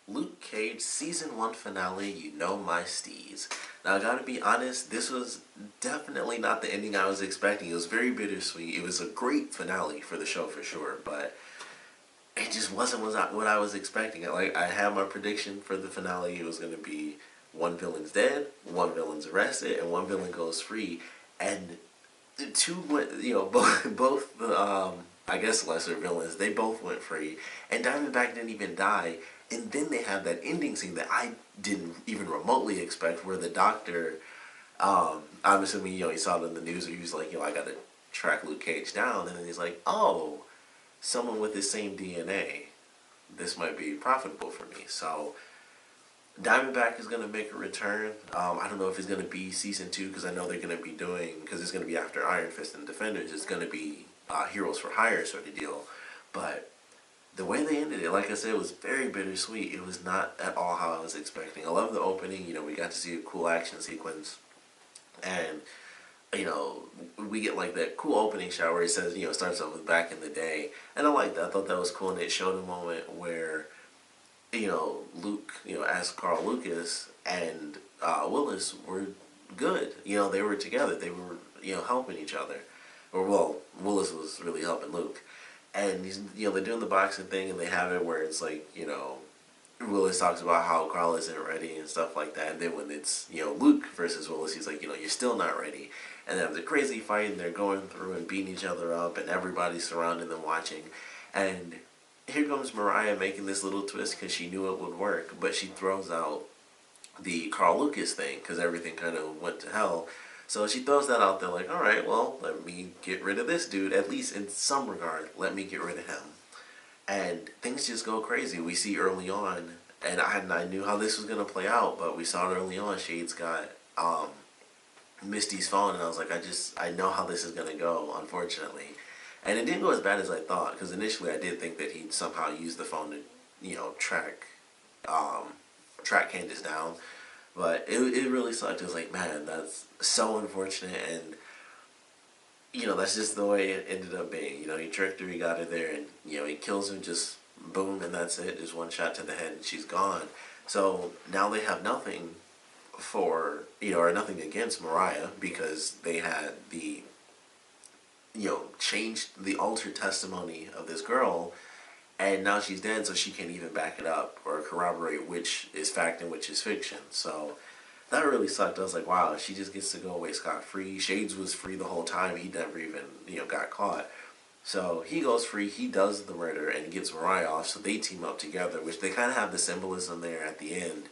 Luke Cage Season 1 finale, you know my steez. Now I gotta be honest, this was definitely not the ending I was expecting. It was very bittersweet. It was a great finale for the show for sure, but it just wasn't what I was expecting. Like, I had my prediction for the finale. It was gonna be one villain's dead, one villain's arrested, and one villain goes free. And the two went, both the I guess lesser villains, they both went free, and Diamondback didn't even die. And then they have that ending scene that I didn't even remotely expect, where the doctor, I'm assuming he saw it in the news, where he was like, I gotta track Luke Cage down, and then he's like, oh, someone with the same DNA. This might be profitable for me. So Diamondback is going to make a return. I don't know if it's going to be season 2, because I know they're going to be doing, because it's going to be after Iron Fist and Defenders, it's going to be Heroes for Hire sort of deal. But the way they ended it, like I said, was very bittersweet. It was not at all how I was expecting. I love the opening. We got to see a cool action sequence. And, we get like that cool opening shot where it says, it starts off with back in the day. And I liked that. I thought that was cool. And it showed a moment where Luke, as Carl Lucas and Willis were good. They were together. They were, helping each other. Or, well, Willis was really helping Luke. And, they're doing the boxing thing, and they have it where it's like, Willis talks about how Carl isn't ready and stuff like that. And then when it's, Luke versus Willis, he's like, you're still not ready. And they have the crazy fight, and they're going through and beating each other up, and everybody's surrounding them watching. And here comes Mariah making this little twist because she knew it would work, but she throws out the Carl Lucas thing because everything kind of went to hell. So she throws that out there like, alright, well, let me get rid of this dude, at least in some regard, let me get rid of him. And things just go crazy. We see early on, and I knew how this was going to play out, but we saw it early on, Shade's got Misty's phone, and I was like, I know how this is going to go, unfortunately. And it didn't go as bad as I thought, because initially I did think that he'd somehow use the phone to, track Candace down. But it really sucked. It was like, man, that's so unfortunate, and, that's just the way it ended up being. He tricked her, he got her there, and, he kills her, just boom, and that's it. Just one shot to the head, and she's gone. So now they have nothing for, or nothing against Mariah, because they had the changed the altered testimony of this girl, and now she's dead, so she can't even back it up or corroborate which is fact and which is fiction. So that really sucked. I was like, wow, she just gets to go away scot-free. Shades was free the whole time. He never even, got caught. So he goes free, he does the murder, and gets Mariah off, so they team up together, which they kind of have the symbolism there at the end.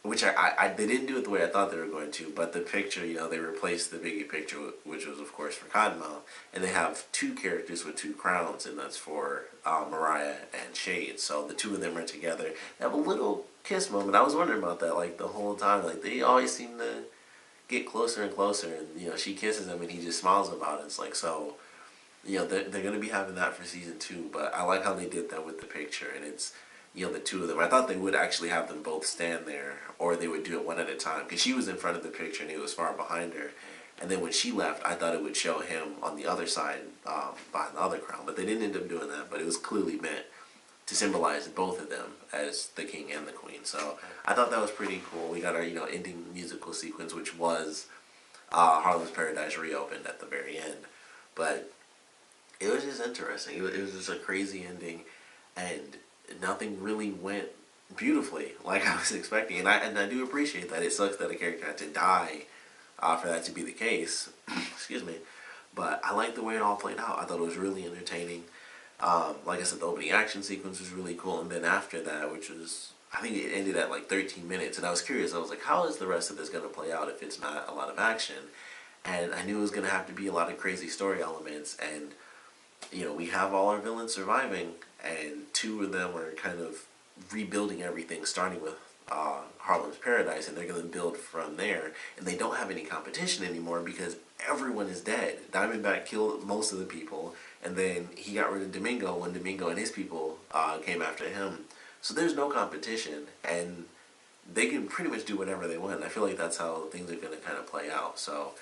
Which they didn't do it the way I thought they were going to, but the picture, they replaced the Biggie picture, which was, of course, for Cottonmouth, and they have two characters with two crowns, and that's for Mariah and Shade. So the two of them are together. They have a little kiss moment. I was wondering about that, like, the whole time. Like, they always seem to get closer and closer, and, she kisses him, and he just smiles about it. It's like, so, they're going to be having that for season 2, but I like how they did that with the picture, and it's, the two of them. I thought they would actually have them both stand there, or they would do it one at a time, because she was in front of the picture and he was far behind her. And then when she left, I thought it would show him on the other side, behind the other crown, but they didn't end up doing that. But it was clearly meant to symbolize both of them as the king and the queen. So I thought that was pretty cool. We got our ending musical sequence, which was Harlem's Paradise reopened at the very end. But it was just interesting. It was just a crazy ending, and nothing really went beautifully like I was expecting, and I do appreciate that. It sucks that a character had to die for that to be the case. Excuse me, but I like the way it all played out. I thought it was really entertaining. Like I said, the opening action sequence was really cool, and then after that, which was, I think it ended at like 13 minutes, and I was curious. I was like, how is the rest of this going to play out if it's not a lot of action? And I knew it was going to have to be a lot of crazy story elements, and we have all our villains surviving, and two of them are kind of rebuilding everything, starting with Harlem's Paradise, and they're going to build from there. And they don't have any competition anymore because everyone is dead. Diamondback killed most of the people, and then he got rid of Domingo when Domingo and his people came after him. So there's no competition, and they can pretty much do whatever they want. And I feel like that's how things are going to kind of play out. So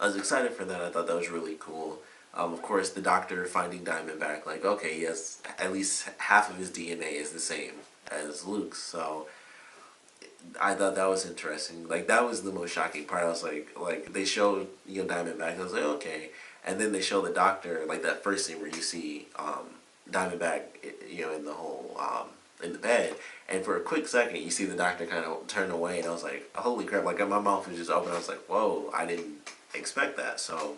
I was excited for that. I thought that was really cool. Of course, the doctor finding Diamondback, like, okay, yes, at least half of his DNA is the same as Luke's. So I thought that was interesting. Like that was the most shocking part. I was like they showed Diamondback. I was like okay, and then they show the doctor like that first scene where you see Diamondback in the whole in the bed, and for a quick second you see the doctor kind of turn away, and I was like holy crap! Like my mouth was just open. I was like whoa, I didn't expect that. So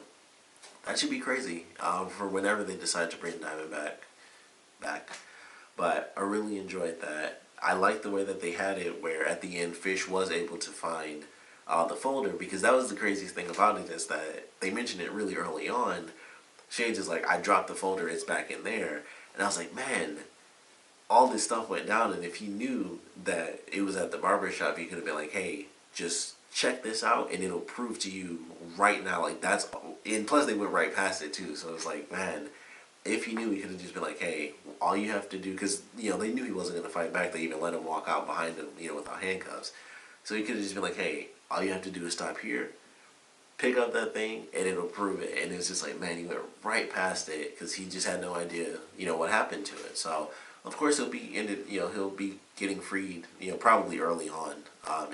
that should be crazy for whenever they decide to bring Diamondback back. But I really enjoyed that. I liked the way that they had it where at the end Fish was able to find the folder, because that was the craziest thing about it, is that they mentioned it really early on. Shades is like, I dropped the folder, it's back in there. And I was like, man, all this stuff went down, and if he knew that it was at the barbershop, he could have been like, hey, just check this out and it'll prove to you right now, like that's, and plus they went right past it too, so it's like, man, if he knew, he could have just been like, hey, all you have to do, because they knew he wasn't going to fight back. They even let him walk out behind him, without handcuffs. So he could have just been like, hey, all you have to do is stop here, pick up that thing, and it'll prove it. And it's just like, man, he went right past it because he just had no idea, what happened to it. So of course he'll be getting freed, probably early on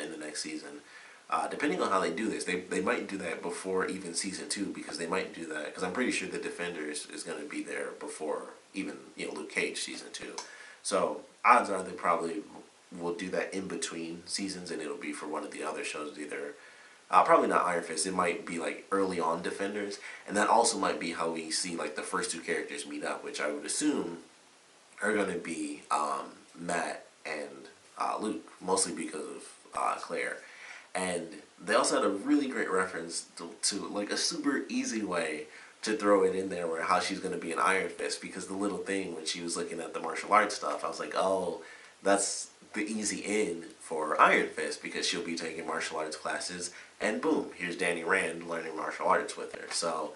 in the next season. Depending on how they do this, they might do that before even season 2, because they might do that, because I'm pretty sure the Defenders is going to be there before even Luke Cage season 2. So odds are they probably will do that in between seasons, and it'll be for one of the other shows, either probably not Iron Fist. It might be like early on Defenders, and that also might be how we see like the first 2 characters meet up, which I would assume are going to be Matt and Luke, mostly because of Claire. And they also had a really great reference to like a super easy way to throw it in there, where how she's going to be an Iron Fist, because the little thing when she was looking at the martial arts stuff, I was like, oh, that's the easy in for Iron Fist, because she'll be taking martial arts classes, and boom, here's Danny Rand learning martial arts with her. So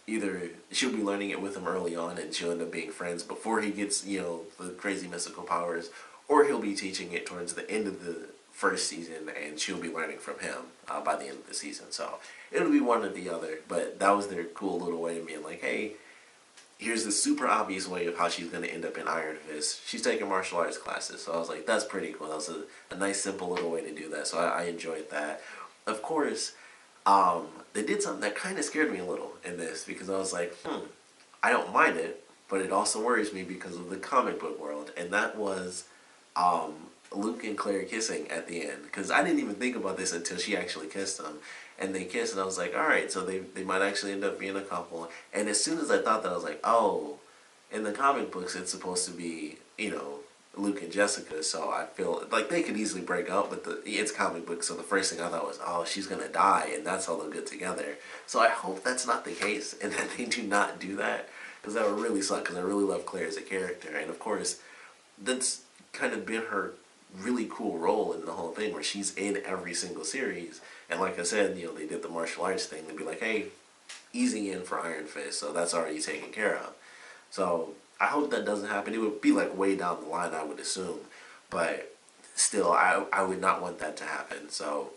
either she'll be learning it with him early on and she'll end up being friends before he gets, the crazy mystical powers, or he'll be teaching it towards the end of the first season and she'll be learning from him by the end of the season. So it'll be one or the other, but that was their cool little way of being like, hey, here's the super obvious way of how she's going to end up in Iron Fist. She's taking martial arts classes. So I was like, that's pretty cool. That was a nice, simple little way to do that. So I enjoyed that. Of course, they did something that kind of scared me a little in this, because I was like, I don't mind it, but it also worries me because of the comic book world. And that was Luke and Claire kissing at the end, because I didn't even think about this until she actually kissed him. And they kissed, and I was like, alright, so they might actually end up being a couple. And as soon as I thought that, I was like, oh, in the comic books it's supposed to be, Luke and Jessica, so I feel like they could easily break up, but it's comic books, so the first thing I thought was, oh, she's gonna die, and that's how they'll get together. So I hope that's not the case, and that they do not do that, because that would really suck, because I really love Claire as a character, and of course, that's kind of been her really cool role in the whole thing, where she's in every single series, and like I said, they did the martial arts thing, they'd be like, hey, easy in for Iron Fist, so that's already taken care of. So I hope that doesn't happen. It would be like way down the line, I would assume, but still, I would not want that to happen. So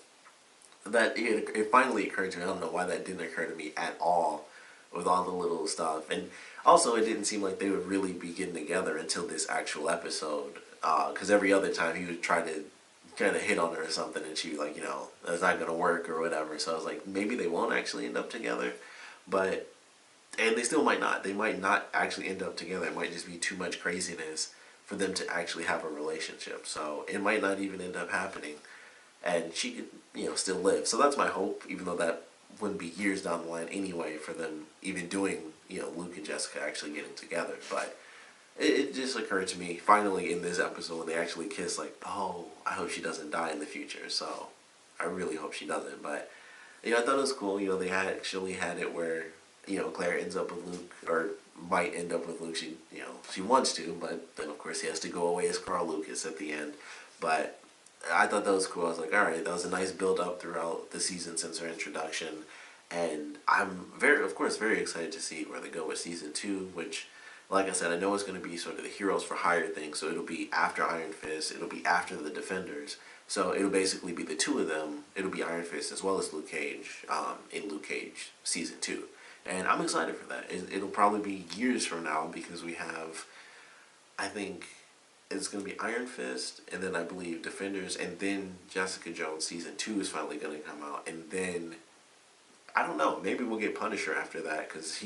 that it finally occurred to me. I don't know why that didn't occur to me at all with all the little stuff, and also it didn't seem like they would really be getting together until this actual episode, because every other time he would try to kind of hit on her or something, and she like, that's not gonna work or whatever. So I was like, maybe they won't actually end up together, but. And they still might not. They might not actually end up together. It might just be too much craziness for them to actually have a relationship. So it might not even end up happening. And she could, still live. So that's my hope, even though that wouldn't be years down the line anyway for them even doing, Luke and Jessica actually getting together. But it just occurred to me, finally in this episode, when they actually kiss, like, oh, I hope she doesn't die in the future. So I really hope she doesn't. But, I thought it was cool. They actually had it where Claire ends up with Luke, or might end up with Luke. She wants to, but then of course he has to go away as Carl Lucas at the end. But I thought that was cool. I was like, alright, that was a nice build up throughout the season since her introduction. And I'm very excited to see where they go with season 2, which, like I said, I know it's going to be sort of the Heroes for Hire thing, so it'll be after Iron Fist, it'll be after the Defenders. So it'll basically be the two of them. It'll be Iron Fist as well as Luke Cage in Luke Cage season 2. And I'm excited for that. It'll probably be years from now, because we have, I think, it's going to be Iron Fist, and then I believe Defenders, and then Jessica Jones season 2 is finally going to come out, and then I don't know, maybe we'll get Punisher after that, because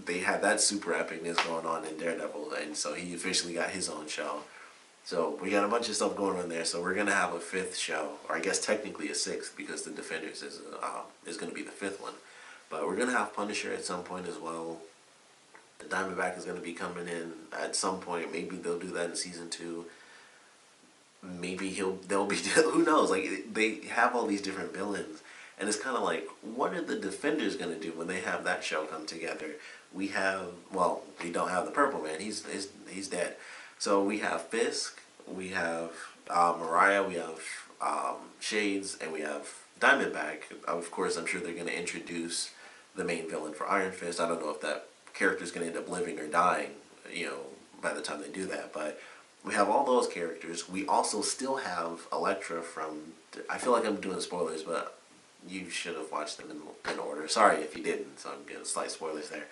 they had that super epicness going on in Daredevil, and so he officially got his own show. So we got a bunch of stuff going on there. So we're gonna have a fifth show, or I guess technically a sixth, because the Defenders is gonna be the fifth one. But we're gonna have Punisher at some point as well. The Diamondback is gonna be coming in at some point. Maybe they'll do that in season 2. Maybe they'll be who knows? Like, they have all these different villains, and it's kind of like, what are the Defenders gonna do when they have that show come together? We don't have the Purple Man. He's dead. So we have Fisk, we have Mariah, we have Shades, and we have Diamondback. Of course, I'm sure they're going to introduce the main villain for Iron Fist. I don't know if that character is going to end up living or dying, by the time they do that. But we have all those characters. We also still have Elektra from... I feel like I'm doing spoilers, but you should have watched them in order. Sorry if you didn't, so I'm getting slight spoilers there.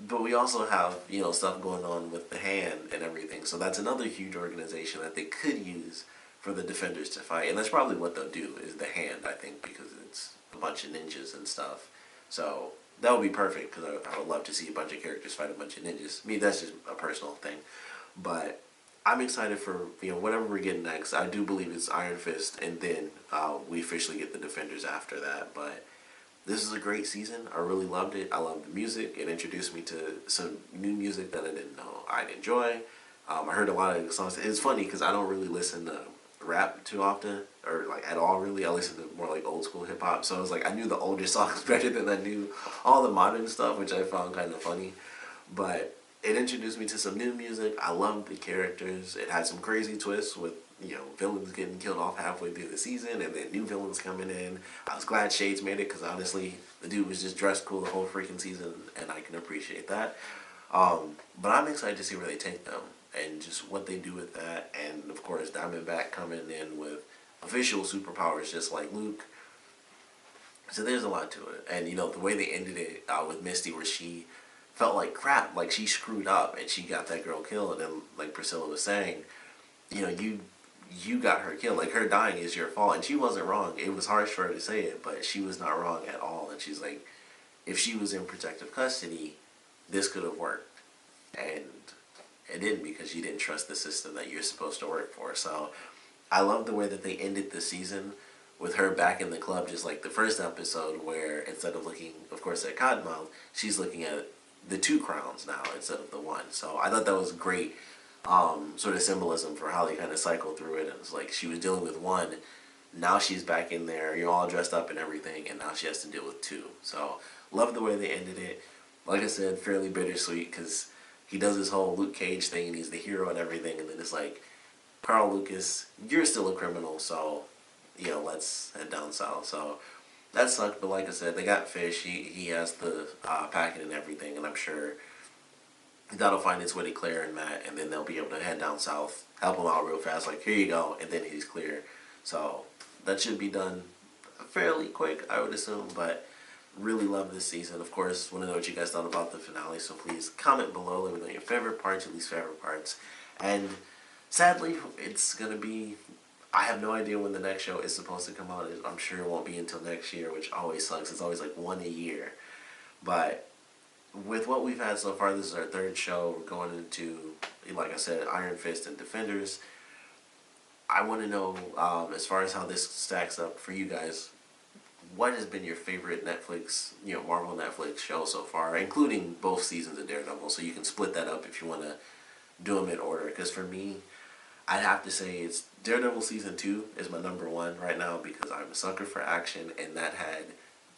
But we also have, stuff going on with the Hand and everything. So that's another huge organization that they could use for the Defenders to fight. And that's probably what they'll do, is the Hand, I think, because it's a bunch of ninjas and stuff. So that would be perfect, because I would love to see a bunch of characters fight a bunch of ninjas. I mean, that's just a personal thing. But I'm excited for, whatever we're getting next. I do believe it's Iron Fist, and then we officially get the Defenders after that. But this is a great season. I really loved it. I loved the music. It introduced me to some new music that I didn't know I'd enjoy. I heard a lot of songs. It's funny because I don't really listen to rap too often, or like at all really. I listen to more like old school hip hop. So it was like I knew the older songs better than I knew all the modern stuff, which I found kind of funny. But it introduced me to some new music. I loved the characters. It had some crazy twists with, villains getting killed off halfway through the season, and then new villains coming in. I was glad Shades made it, because honestly, the dude was just dressed cool the whole freaking season, and I can appreciate that. But I'm excited to see where they take them, and just what they do with that. And of course, Diamondback coming in with official superpowers, just like Luke. So there's a lot to it. And, the way they ended it with Misty, where she felt like crap, like she screwed up, and she got that girl killed. And then, like Priscilla was saying, you got her killed. Like, her dying is your fault. And she wasn't wrong. It was harsh for her to say it, but she was not wrong at all. And she's like, if she was in protective custody, this could have worked. And it didn't, because you didn't trust the system that you're supposed to work for. So I love the way that they ended the season with her back in the club, just like the first episode, where instead of looking, of course, at Cottonmouth, she's looking at the 2 crowns now instead of the 1. So I thought that was great. Sort of symbolism for how they kind of cycle through it. And it's like she was dealing with 1, now she's back in there, all dressed up and everything, and now she has to deal with 2. So love the way they ended it. Like I said, fairly bittersweet, because he does this whole Luke Cage thing, and he's the hero and everything, and then it's like, Carl Lucas, you're still a criminal, so let's head down south. So that sucked, but like I said, they got Fish. He has the packet and everything, and I'm sure that'll find its way to Claire and Matt, and then they'll be able to head down south, help him out real fast, like, here you go, and then he's clear. So that should be done fairly quick, I would assume, but really love this season. Of course, want to know what you guys thought about the finale, so please comment below. Let me know your favorite parts, your least favorite parts. And sadly, it's going to be... I have no idea when the next show is supposed to come out. I'm sure it won't be until next year, which always sucks. It's always like 1 a year. But with what we've had so far, this is our 3rd show. We're going into, like I said, Iron Fist and Defenders. I want to know, as far as how this stacks up for you guys, what has been your favorite Netflix, Marvel Netflix show so far, including both seasons of Daredevil, so you can split that up if you want to do them in order. Because for me, I'd have to say it's Daredevil Season 2 is my number 1 right now, because I'm a sucker for action, and that had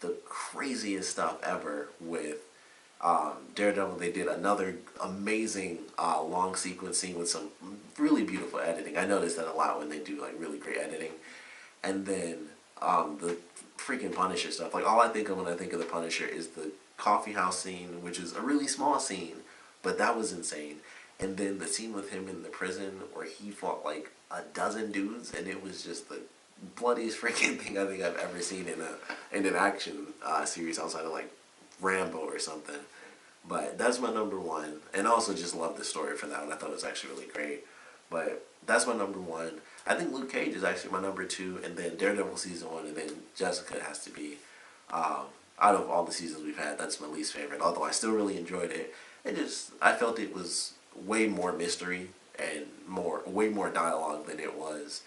the craziest stuff ever with Daredevil. They did another amazing long sequence scene with some really beautiful editing. I noticed that a lot when they do like really great editing. And then the freaking Punisher stuff. Like, all I think of when I think of the Punisher is the coffee house scene, which is a really small scene, but that was insane. And then the scene with him in the prison where he fought like a dozen dudes, and it was just the bloodiest freaking thing I think I've ever seen in an action series outside of like Rambo or something. But that's my number 1, and I also just love the story for that one. I thought it was actually really great. but that's my number one. I think Luke Cage is actually my number two, and then Daredevil season one, and then Jessica has to be. Out of all the seasons we've had, that's my least favorite. Although I still really enjoyed it. I felt it was way more mystery and way more dialogue than it was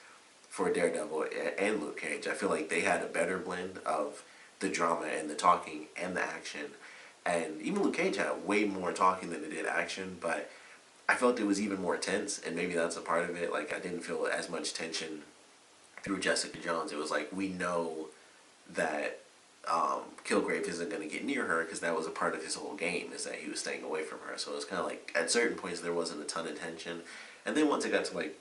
for Daredevil and Luke Cage. I feel like they had a better blend of the drama and the talking and the action. And even Luke Cage had way more talking than it did action, but I felt it was even more tense, and maybe that's a part of it. Like, I didn't feel as much tension through Jessica Jones. It was like, we know that Kilgrave isn't going to get near her because that was a part of his whole game, is that he was staying away from her. So it was kind of like, at certain points there wasn't a ton of tension. And then once it got to, like,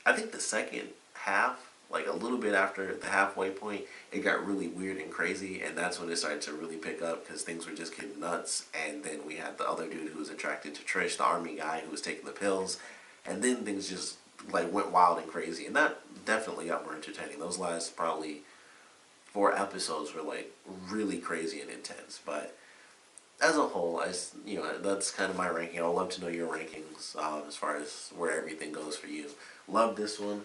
I think the second half, like a little bit after the halfway point, it got really weird and crazy, and that's when it started to really pick up because things were just getting nuts. And then we had the other dude who was attracted to Trish, the army guy who was taking the pills, and then things just like went wild and crazy, and that definitely got more entertaining. Those last probably 4 episodes were like really crazy and intense. But as a whole, that's kind of my ranking. I would love to know your rankings as far as where everything goes for you. Love this one.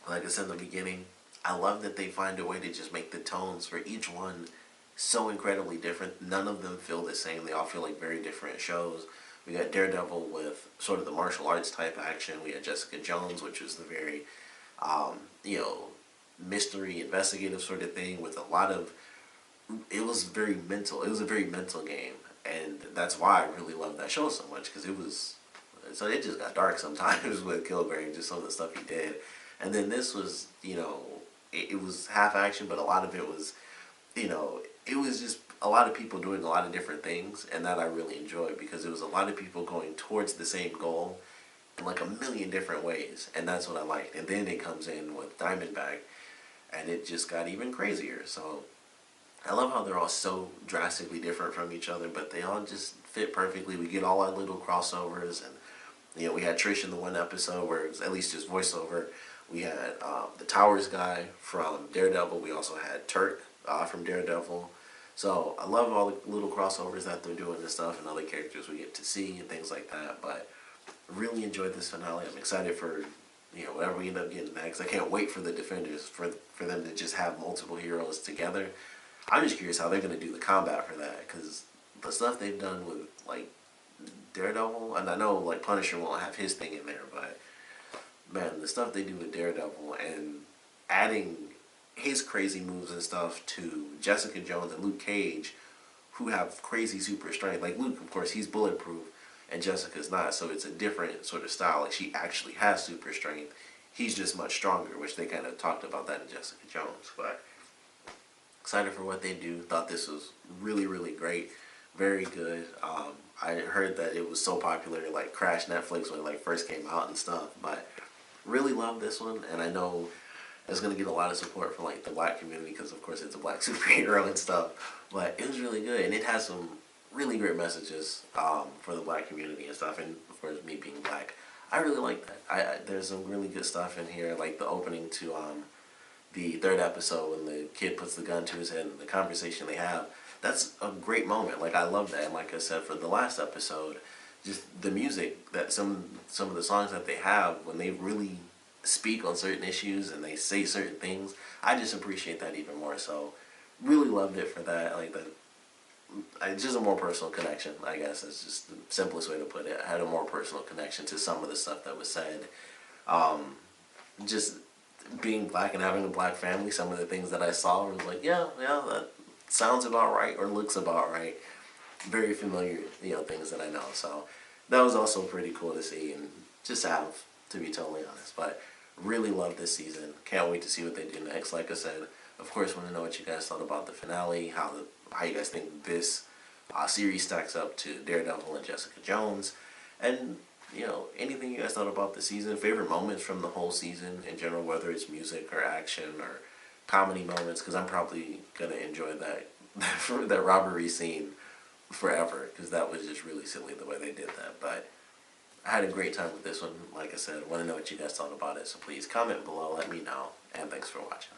Like I said in the beginning, I love that they find a way to just make the tones for each one so incredibly different. None of them feel the same. They all feel like very different shows. We got Daredevil with sort of the martial arts type action. We had Jessica Jones, which was the very, mystery, investigative sort of thing with a lot of, it was very mental. It was a very mental game. And that's why I really loved that show so much, because it just got dark sometimes with Kilgrave, just some of the stuff he did. And then this was, it was half action, but a lot of it was, it was just a lot of people doing a lot of different things, and that I really enjoyed because it was a lot of people going towards the same goal in like a million different ways, and that's what I liked. And then it comes in with Diamondback, and it just got even crazier. So I love how they're all so drastically different from each other, but they all just fit perfectly. We get all our little crossovers, and we had Trish in the one episode where it was at least just voiceover. We had the Towers guy from Daredevil. We also had Turk from Daredevil. So I love all the little crossovers that they're doing and stuff, and other characters we get to see and things like that. But really enjoyed this finale. I'm excited for whatever we end up getting next. I can't wait for the Defenders, for them to just have multiple heroes together. I'm just curious how they're going to do the combat for that, because the stuff they've done with like Daredevil, and I know like Punisher won't have his thing in there, but man, the stuff they do with Daredevil and adding his crazy moves and stuff to Jessica Jones and Luke Cage, who have crazy super strength. Like Luke, of course, he's bulletproof, and Jessica's not, so it's a different sort of style. Like, she actually has super strength. He's just much stronger, which they kind of talked about that in Jessica Jones. But excited for what they do. Thought this was really, really great. Very good. I heard that it was so popular, like crashed Netflix when it like first came out and stuff. But really love this one, and I know it's going to get a lot of support from like the black community because of course it's a black superhero and stuff. But it was really good, and it has some really great messages for the black community and stuff. And of course, me being black, I really like that. There's some really good stuff in here, like the opening to the third episode when the kid puts the gun to his head and the conversation they have. That's a great moment. Like, I love that. And like I said, for the last episode, just the music, that some of the songs that they have, when they really speak on certain issues and they say certain things, I just appreciate that even more. So really loved it for that. Like, it's just a more personal connection, I guess. It's just the simplest way to put it. I had a more personal connection to some of the stuff that was said. Just being black and having a black family, some of the things that I saw was like, yeah, that sounds about right or looks about right. Very familiar, things that I know. So that was also pretty cool to see and just have, to be totally honest. But really love this season. Can't wait to see what they do next. Like I said, of course, want to know what you guys thought about the finale, how you guys think this series stacks up to Daredevil and Jessica Jones, and anything you guys thought about the season, favorite moments from the whole season in general, whether it's music or action or comedy moments, because I'm probably gonna enjoy that robbery scene forever, because that was just really silly the way they did that. But I had a great time with this one. Like I said, I want to know what you guys thought about it, so please comment below, let me know, and thanks for watching.